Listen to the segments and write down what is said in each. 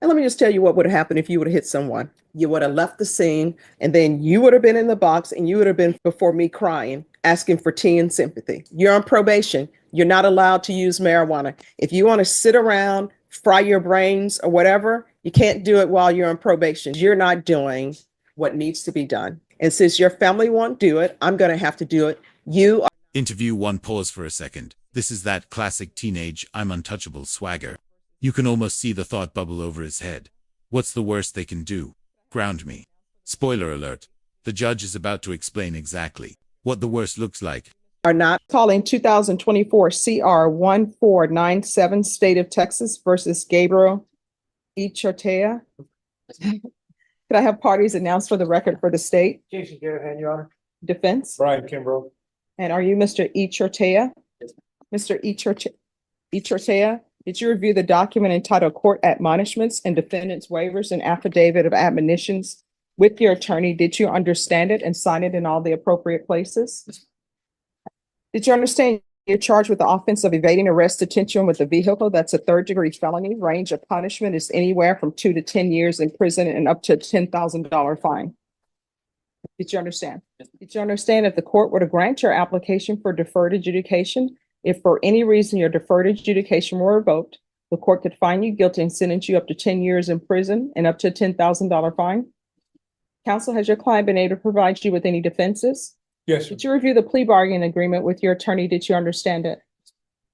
And let me just tell you what would have happened if you would have hit someone. You would have left the scene, and then you would have been in the box, and you would have been before me crying, asking for tea and sympathy. You're on probation. You're not allowed to use marijuana. If you want to sit around, fry your brains or whatever, you can't do it while you're on probation. You're not doing what needs to be done. And since your family won't do it, I'm going to have to do it. You are. Interview one. Pause for a second. This is that classic teenage I'm untouchable swagger. You can almost see the thought bubble over his head. What's the worst they can do? Ground me. Spoiler alert. The judge is about to explain exactly what the worst looks like. Are not calling 2024 CR 1497 State of Texas versus Gabriel E. Chortea. Could I have parties announced for the record for the state? Jason Garahan, Your Honor. Defense? Brian Kimbrough. And are you Mr. E. Chortea? Yes, Mr. E. Chortea, did you review the document entitled Court Admonishments and Defendant's Waivers and Affidavit of Admonitions with your attorney? Did you understand it and sign it in all the appropriate places? Did you understand you're charged with the offense of evading arrest, detention with a vehicle? That's a third-degree felony. Range of punishment is anywhere from 2 to 10 years in prison and up to a $10,000 fine. Did you understand? Did you understand if the court were to grant your application for deferred adjudication, if for any reason your deferred adjudication were revoked, the court could find you guilty and sentence you up to 10 years in prison and up to a $10,000 fine? Counsel, has your client been able to provide you with any defenses? Yes, sir. Did you review the plea bargaining agreement with your attorney? Did you understand it?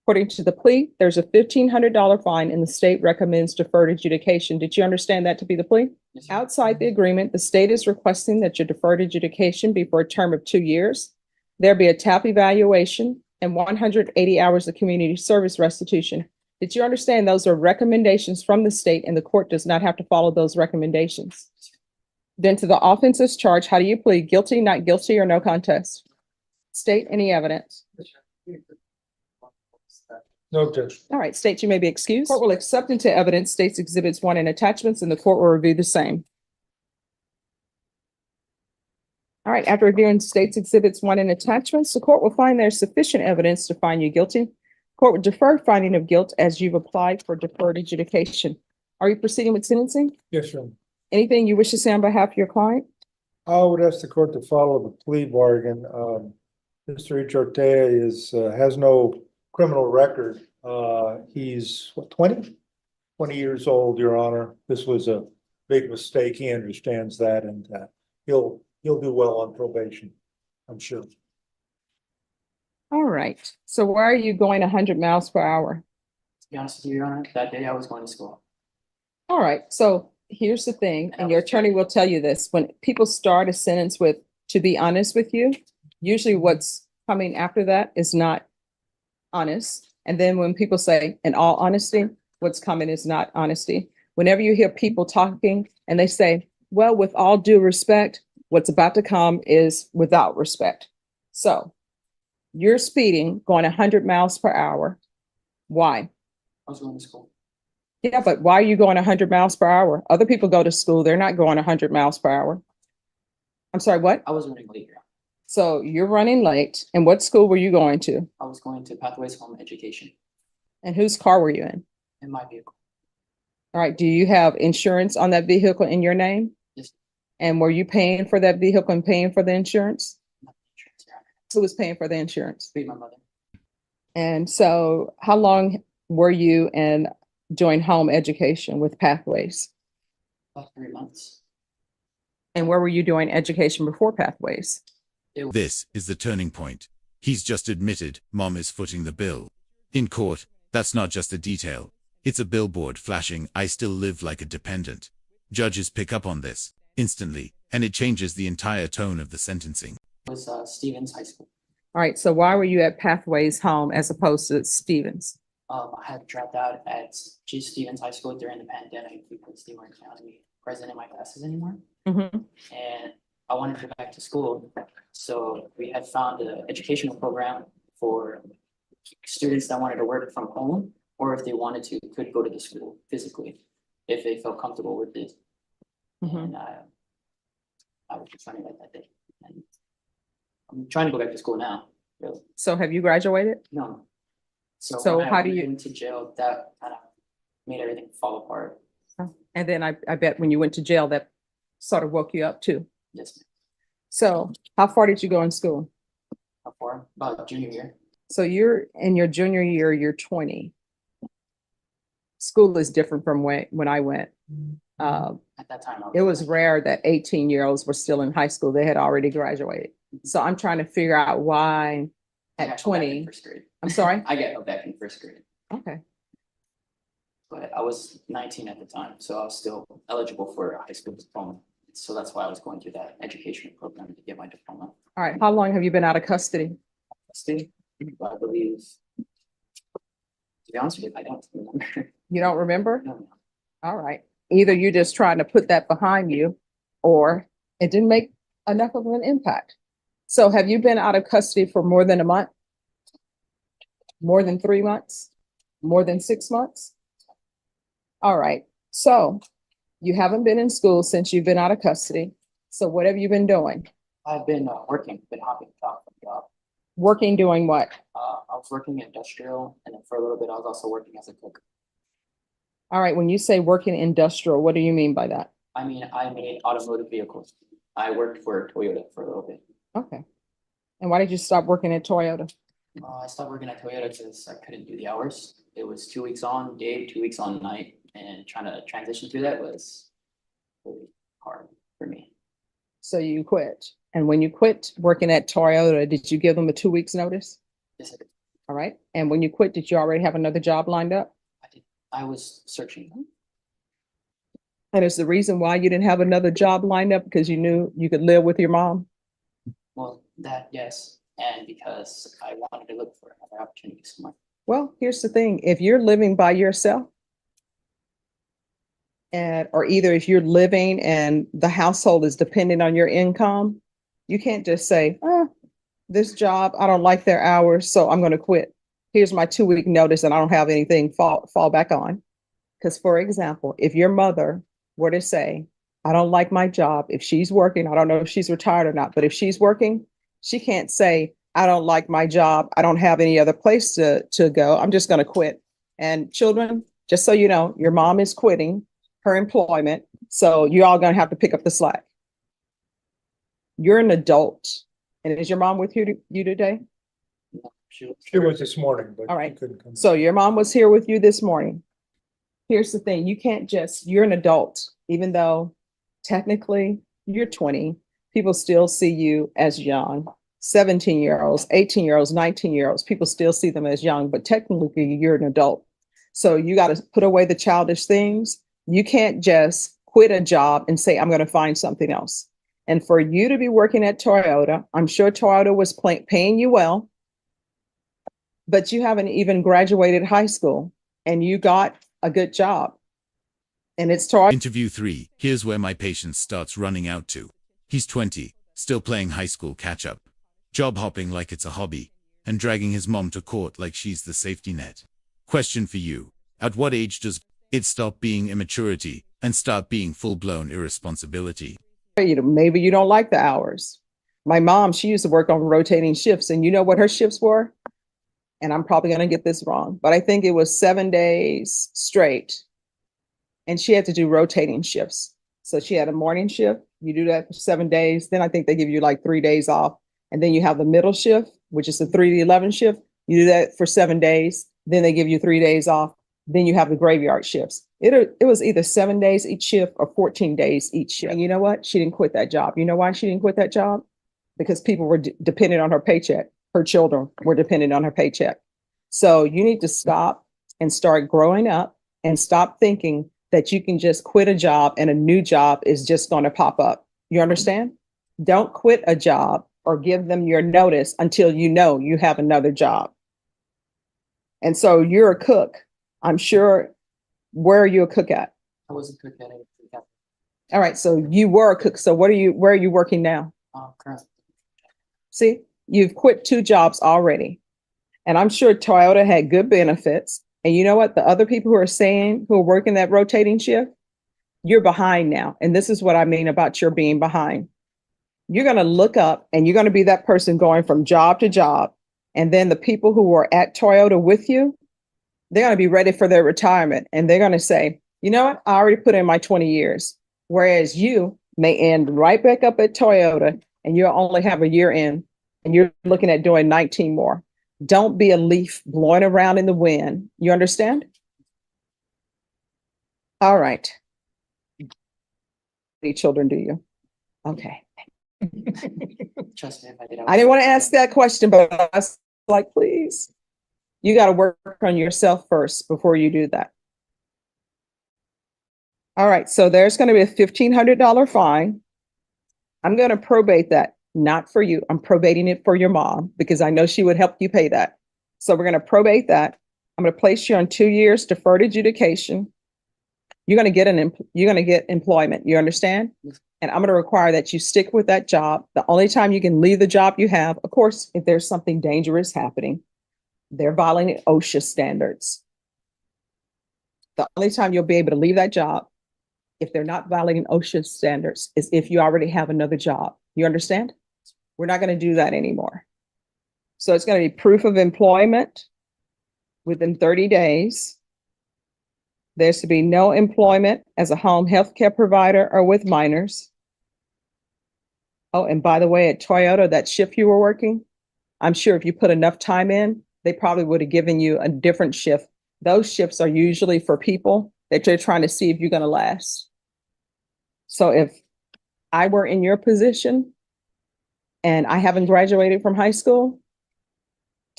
According to the plea, there's a $1,500 fine and the state recommends deferred adjudication. Did you understand that to be the plea? Yes, sir. Outside the agreement, the state is requesting that your deferred adjudication be for a term of 2 years. There be a TAP evaluation and 180 hours of community service restitution. Did you understand those are recommendations from the state and the court does not have to follow those recommendations? Then to the offenses charged, how do you plead? Guilty, not guilty, or no contest? State any evidence. No objection. All right, state you may be excused. Court will accept into evidence states exhibits 1 and attachments, and the court will review the same. All right, after reviewing states exhibits 1 and attachments, the court will find there's sufficient evidence to find you guilty. Court will defer finding of guilt as you've applied for deferred adjudication. Are you proceeding with sentencing? Yes, sir. Anything you wish to say on behalf of your client? I would ask the court to follow the plea bargain. Mr. Chortea has no criminal record. He's what, 20 years old, Your Honor. This was a big mistake. He understands that, and he'll do well on probation, I'm sure. All right. So why are you going 100 miles per hour? To be honest with you, Your Honor, that day I was going to school. All right. So here's the thing, and your attorney will tell you this. When people start a sentence with, to be honest with you, usually what's coming after that is not honest. And then when people say, in all honesty, what's coming is not honesty. Whenever you hear people talking and they say, well, with all due respect, what's about to come is without respect. So you're speeding, going 100 miles per hour. Why? I was going to school. Yeah, but why are you going 100 miles per hour? Other people go to school. They're not going 100 miles per hour. I'm sorry, what? I was running late, Your Honor. So you're running late. And what school were you going to? I was going to Pathways Home Education And whose car were you in? in my vehicle. All right. Do you have insurance on that vehicle in your name? Yes. And were you paying for that vehicle and paying for the insurance? Not the insurance, Your Honor. Who was paying for the insurance? Be my mother. And so how long were you in doing home education with Pathways? About 3 months. And where were you doing education before Pathways? This is the turning point. He's just admitted Mom is footing the bill. In court, that's not just a detail. It's a billboard flashing, I still live like a dependent. Judges pick up on this instantly, and it changes the entire tone of the sentencing. It was Stevens High School. All right. So why were you at Pathways Home as opposed to Stevens? I had dropped out at Stevens High School during the pandemic because they weren't allowing me present in my classes anymore. Mm-hmm. And I wanted to go back to school. So we had found an educational program for students that wanted to work from home, or if they wanted to, could go to the school physically if they felt comfortable with it. Mm-hmm. And I was just running like that day. And I'm trying to go back to school now, really. So have you graduated? No. So So when I how do went you- into jail, that kind of made everything fall apart. And then I bet when you went to jail, that sort of woke you up too. Yes, ma'am. So how far did you go in school? How far? About junior year. So you're in your junior year, you're 20. School is different from when I went. At that time, It was rare that 18-year-olds were still in high school. They had already graduated. So I'm trying to figure out why I got at held back in 20, first grade. I'm sorry? I got held back in first grade, Okay. but I was 19 at the time, so I was still eligible for a high school diploma. So that's why I was going through that educational program to get my diploma. All right. How long have you been out of custody? State, I believe. To be honest with you, I don't remember. You don't remember? No, no. All right. Either you're just trying to put that behind you or it didn't make enough of an impact. So have you been out of custody for more than a month? More than 3 months? More than 6 months? All right. So you haven't been in school since you've been out of custody. So what have you been doing? I've been working, been hopping job from job. Working doing what? I was working industrial, and then for a little bit, I was also working as a cook. All right. When you say working industrial, what do you mean by that? I mean, I made automotive vehicles. I worked for Toyota for a little bit. Okay. And why did you stop working at Toyota? I stopped working at Toyota because I couldn't do the hours. It was 2 weeks on day, 2 weeks on night, and trying to transition through that was really hard for me. So you quit. And when you quit working at Toyota, did you give them a 2 weeks notice? Yes, I did. All right. And when you quit, did you already have another job lined up? I did. I was searching. And is the reason why you didn't have another job lined up because you knew you could live with your mom? Well, that, yes, and because I wanted to look for another opportunity somewhere. Well, here's the thing. If you're living by yourself, or either if you're living and the household is dependent on your income, you can't just say, this job, I don't like their hours, so I'm going to quit. Here's my 2 week notice and I don't have anything fall back on. Because for example, if your mother were to say, I don't like my job, if she's working, I don't know if she's retired or not, but if she's working, she can't say, I don't like my job. I don't have any other place to go. I'm just going to quit. And children, just so you know, your mom is quitting her employment. So you're all going to have to pick up the slack. You're an adult. And is your mom with you today? She was this morning, but All she right. couldn't come. So your mom was here with you this morning. Here's the thing. You can't just, you're an adult, even though technically you're 20, people still see you as young. 17-year-olds, 18-year-olds, 19-year-olds, people still see them as young, but technically you're an adult. So you got to put away the childish things. You can't just quit a job and say, I'm going to find something else. And for you to be working at Toyota, I'm sure Toyota was paying you well, but you haven't even graduated high school and you got a good job. And it's Toyota. Interview 3. Here's where my patience starts running out to. He's 20, still playing high school catch-up, job hopping like it's a hobby, and dragging his mom to court like she's the safety net. Question for you. At what age does it stop being immaturity and start being full-blown irresponsibility? Maybe you don't like the hours. My mom, she used to work on rotating shifts, and you know what her shifts were? And I'm probably going to get this wrong, but I think it was 7 days straight. And she had to do rotating shifts. So she had a morning shift. You do that for 7 days. Then I think they give you like 3 days off. And then you have the middle shift, which is the 3 to 11 shift. You do that for 7 days. Then they give you 3 days off. Then you have the graveyard shifts. It was either 7 days each shift or 14 days each shift. And you know what? She didn't quit that job. You know why she didn't quit that job? Because people were dependent on her paycheck. Her children were dependent on her paycheck. So you need to stop and start growing up and stop thinking that you can just quit a job and a new job is just going to pop up. You understand? Don't quit a job or give them your notice until you know you have another job. And so you're a cook. I'm sure. Where are you a cook at? I was a cook at it. All right. So you were a cook. So where are you working now? Currently. See, you've quit 2 jobs already. And I'm sure Toyota had good benefits. And you know what? The other people who are working that rotating shift, you're behind now. And this is what I mean about your being behind. You're going to look up and you're going to be that person going from job to job. And then the people who were at Toyota with you, they're going to be ready for their retirement. And they're going to say, You know what? I already put in my 20 years, whereas you may end right back up at Toyota and you'll only have a year in and you're looking at doing 19 more. Don't be a leaf blowing around in the wind. You understand? All right. Any children, do you? Okay. Trust me, if I did. I didn't want to ask that question, but I was like, please, you got to work on yourself first before you do that. All right, so there's going to be a $1,500 fine. I'm going to probate that, not for you. I'm probating it for your mom because I know she would help you pay that. So we're going to probate that. I'm going to place you on 2 years deferred adjudication. You're going to get employment. You understand? Yes. And I'm going to require that you stick with that job. The only time you can leave the job you have, of course, if there's something dangerous happening, they're violating OSHA standards. The only time you'll be able to leave that job, if they're not violating OSHA standards, is if you already have another job. You understand? We're not going to do that anymore. So it's going to be proof of employment within 30 days. There's to be no employment as a home health care provider or with minors. Oh, and by the way, at Toyota, that shift you were working, I'm sure if you put enough time in, they probably would have given you a different shift. Those shifts are usually for people that they're trying to see if you're going to last. So if I were in your position and I haven't graduated from high school,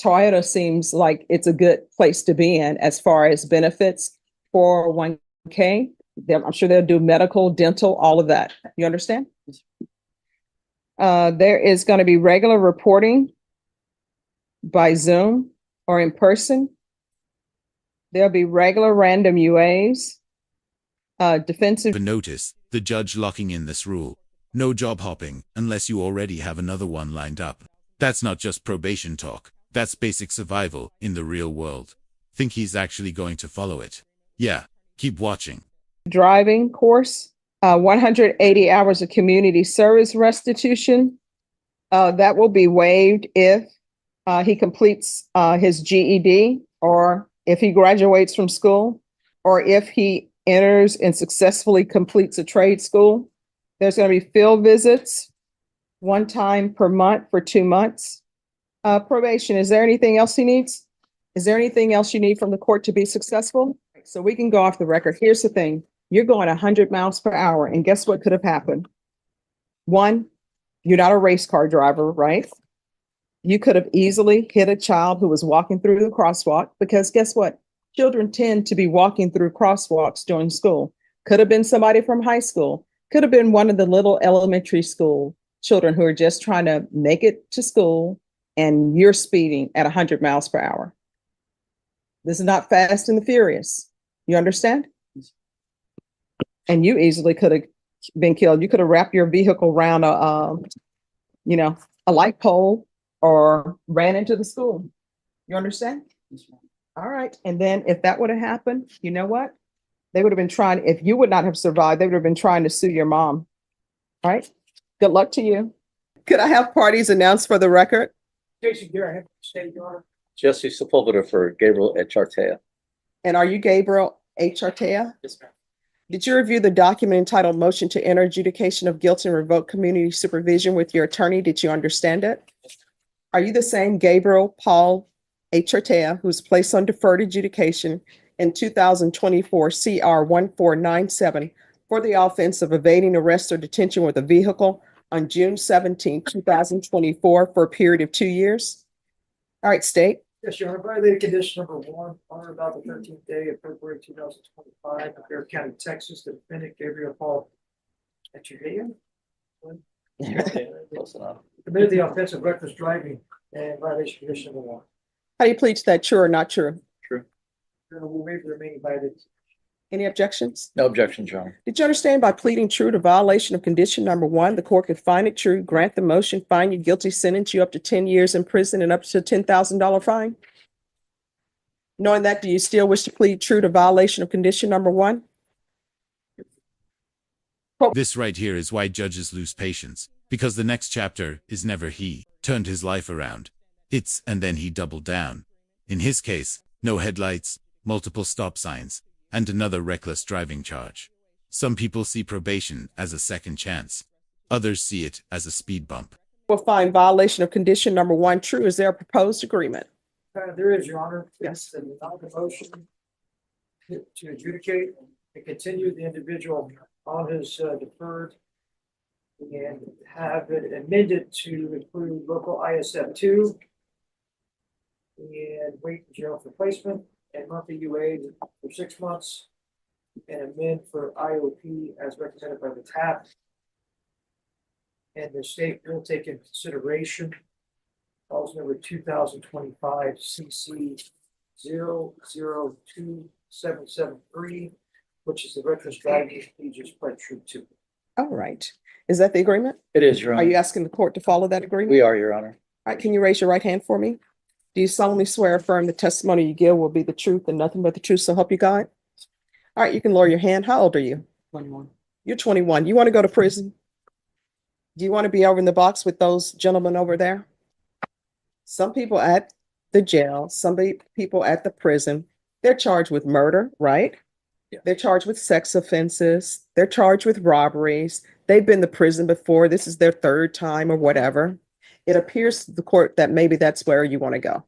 Toyota seems like it's a good place to be in as far as benefits, 401k. I'm sure they'll do medical, dental, all of that. You understand? There is going to be regular reporting by Zoom or in person. There'll be regular random UAs, defensive. A notice, the judge locking in this rule. No job hopping unless you already have another one lined up. That's not just probation talk. That's basic survival in the real world. Think he's actually going to follow it? Yeah, keep watching. Driving course, 180 hours of community service restitution. That will be waived if he completes his GED or if he graduates from school or if he enters and successfully completes a trade school. There's going to be field visits 1 time per month for 2 months. Probation, is there anything else he needs? Is there anything else you need from the court to be successful? So we can go off the record. Here's the thing. You're going 100 miles per hour, and guess what could have happened? 1, you're not a race car driver, right? You could have easily hit a child who was walking through the crosswalk because guess what? Children tend to be walking through crosswalks during school. Could have been somebody from high school. Could have been one of the little elementary school children who are just trying to make it to school, and you're speeding at 100 miles per hour. This is not Fast and the Furious. You understand? And you easily could have been killed. You could have wrapped your vehicle around a light pole or ran into the school. You understand? All right. And then if that would have happened, you know what? They would have been trying, if you would not have survived, they would have been trying to sue your mom. All right. Good luck to you. Could I have parties announced for the record? Jason Garrett, State Yard. Jesse Sepulveda for Gabriel Echartea. And are you Gabriel H. Artea? Yes, ma'am. Did you review the document entitled Motion to Enter Adjudication of Guilt and Revoke Community Supervision with your attorney? Did you understand it? Are you the same Gabriel Paul H. Artea who was placed on deferred adjudication in 2024 CR 1497 for the offense of evading arrest or detention with a vehicle on June 17, 2024 for a period of 2 years? All right, state. Yes, Your Honor, violated condition number 1 on or about the 13th day of February 2025, in Bear County, Texas, the defendant Gabriel Paul Echeverria Close enough. committed the offense of reckless driving and violation condition number 1. How do you plead to that? True or not true? True. Your Honor, we'll waive the remaining violations. Any objections? No objections, Your Honor. Did you understand by pleading true to violation of condition number 1, the court could find it true, grant the motion, find you guilty, sentence you up to 10 years in prison and up to $10,000 fine? Knowing that, do you still wish to plead true to violation of condition number 1? This right here is why judges lose patience, because the next chapter is never he turned his life around. It's and then he doubled down. In his case, no headlights, multiple stop signs, and another reckless driving charge. Some people see probation as a second chance. Others see it as a speed bump. We'll find violation of condition number 1 true. Is there a proposed agreement? There is, Your Honor. Yes. It's a motion to adjudicate and continue the individual on his deferred and have it amended to include local ISF 2 and wait for jail for placement and monthly UA for 6 months and amend for IOP as represented by the TAP. And the state will take into consideration clause number 2025 CC 002773, which is the reckless driving he just pled true to. All right. Is that the agreement? It is, Your Are you Honor. asking the court to follow that agreement? We are, Your Honor. All right, can you raise your right hand for me? Do you solemnly swear or affirm the testimony you give will be the truth and nothing but the truth, so help you God? All right, you can lower your hand. How old are you? 21. You're 21. You want to go to prison? Do you want to be over in the box with those gentlemen over there? Some people at the jail, people at the prison, they're charged with murder, right? Yeah. They're charged with sex offenses. They're charged with robberies. They've been to prison before. This is their 3rd time or whatever. It appears to the court that maybe that's where you want to go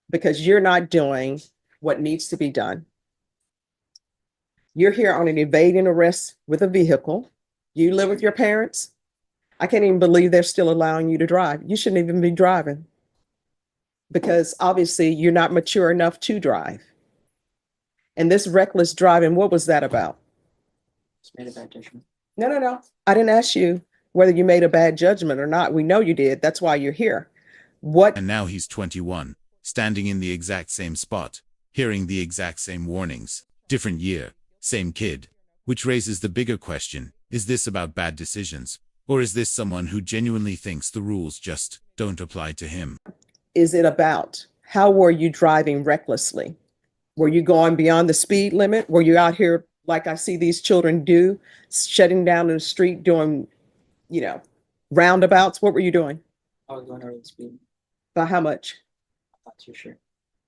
because you're not doing what needs to be done. You're here on an evading arrest with a vehicle. You live with your parents. I can't even believe they're still allowing you to drive. You shouldn't even be driving because obviously you're not mature enough to drive. And this reckless driving, what was that about? It's made a bad judgment. No. I didn't ask you whether you made a bad judgment or not. We know you did. That's why you're here. And now he's 21, standing in the exact same spot, hearing the exact same warnings. Different year, same kid. Which raises the bigger question, is this about bad decisions? Or is this someone who genuinely thinks the rules just don't apply to him? Is it about how were you driving recklessly? Were you going beyond the speed limit? Were you out here like I see these children do, shutting down in the street, doing, roundabouts? What were you doing? I was going over the speed. By how much? I'm not too sure.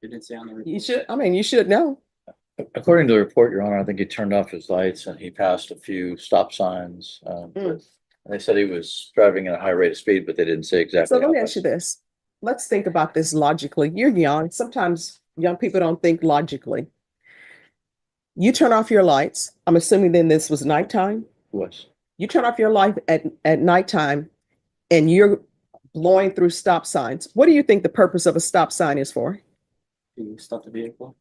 It didn't say on the report. You should know. According to the report, Your Honor, I think he turned off his lights and he passed a few stop signs. They said he was driving at a high rate of speed, but they didn't say exactly. So let how me much. ask you this. Let's think about this logically. You're young. Sometimes young people don't think logically. You turn off your lights. I'm assuming then this was nighttime. Was. You turn off your light at nighttime and you're blowing through stop signs. What do you think the purpose of a stop sign is for? To stop the vehicle.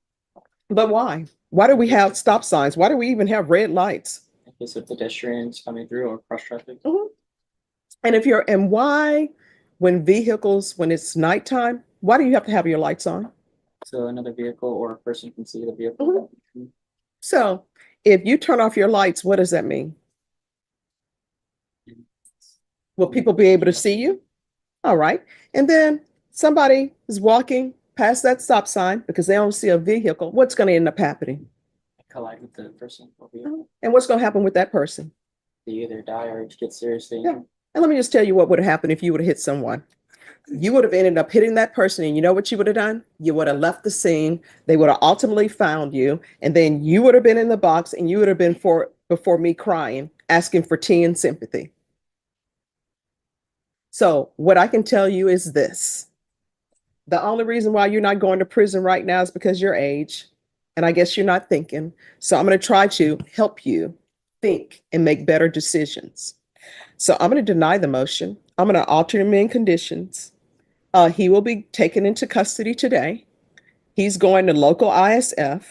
But why? Why do we have stop signs? Why do we even have red lights? In case of pedestrians coming through or cross traffic. And why, when it's nighttime, why do you have to have your lights on? So another vehicle or a person can see the vehicle. So if you turn off your lights, what does that mean? Will people be able to see you? All right. And then somebody is walking past that stop sign because they don't see a vehicle. What's going to end up happening? Collide with the person or vehicle. And what's going to happen with that person? They either die or get seriously Yeah. injured. And let me just tell you what would have happened if you would have hit someone. You would have ended up hitting that person, and you know what you would have done? You would have left the scene. They would have ultimately found you, and then you would have been in the box, and you would have been before me crying, asking for tea and sympathy. So what I can tell you is this. The only reason why you're not going to prison right now is because your age, and I guess you're not thinking. So I'm going to try to help you think and make better decisions. So I'm going to deny the motion. I'm going to alter him in conditions. He will be taken into custody today. He's going to local ISF.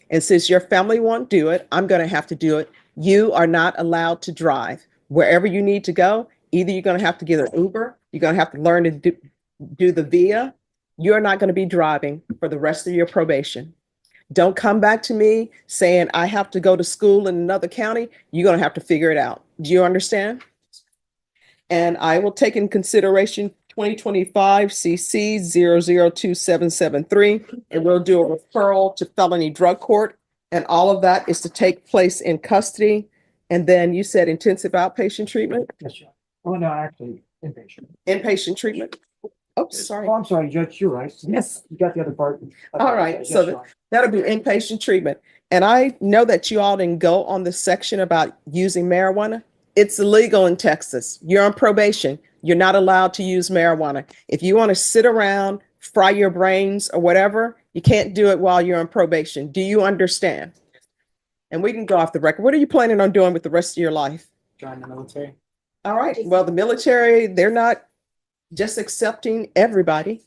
And since your family won't do it, I'm going to have to do it. You are not allowed to drive. Wherever you need to go, either you're going to have to get an Uber, you're going to have to learn to do the VIA. You're not going to be driving for the rest of your probation. Don't come back to me saying I have to go to school in another county. You're going to have to figure it out. Do you understand? And I will take in consideration 2025 CC 002773, and we'll do a referral to felony drug court. And all of that is to take place in custody. And then you said intensive outpatient treatment? Yes, Judge. Oh, no, actually, inpatient. Inpatient treatment. Oh, sorry. Oh, I'm sorry, Judge, you're right. Yes. You got the other part. All right, Yes, so Your Honor. that'll be inpatient treatment. And I know that you all didn't go on the section about using marijuana. It's illegal in Texas. You're on probation. You're not allowed to use marijuana. If you want to sit around, fry your brains or whatever, you can't do it while you're on probation. Do you understand? And we can go off the record. What are you planning on doing with the rest of your life? Join the military. All right. Well, the military, they're not just accepting everybody.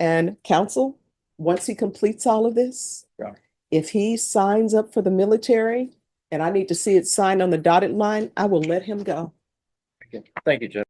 And counsel, once he completes all of this, Yeah. if he signs up for the military and I need to see it signed on the dotted line, I will let him go. Thank you, Judge.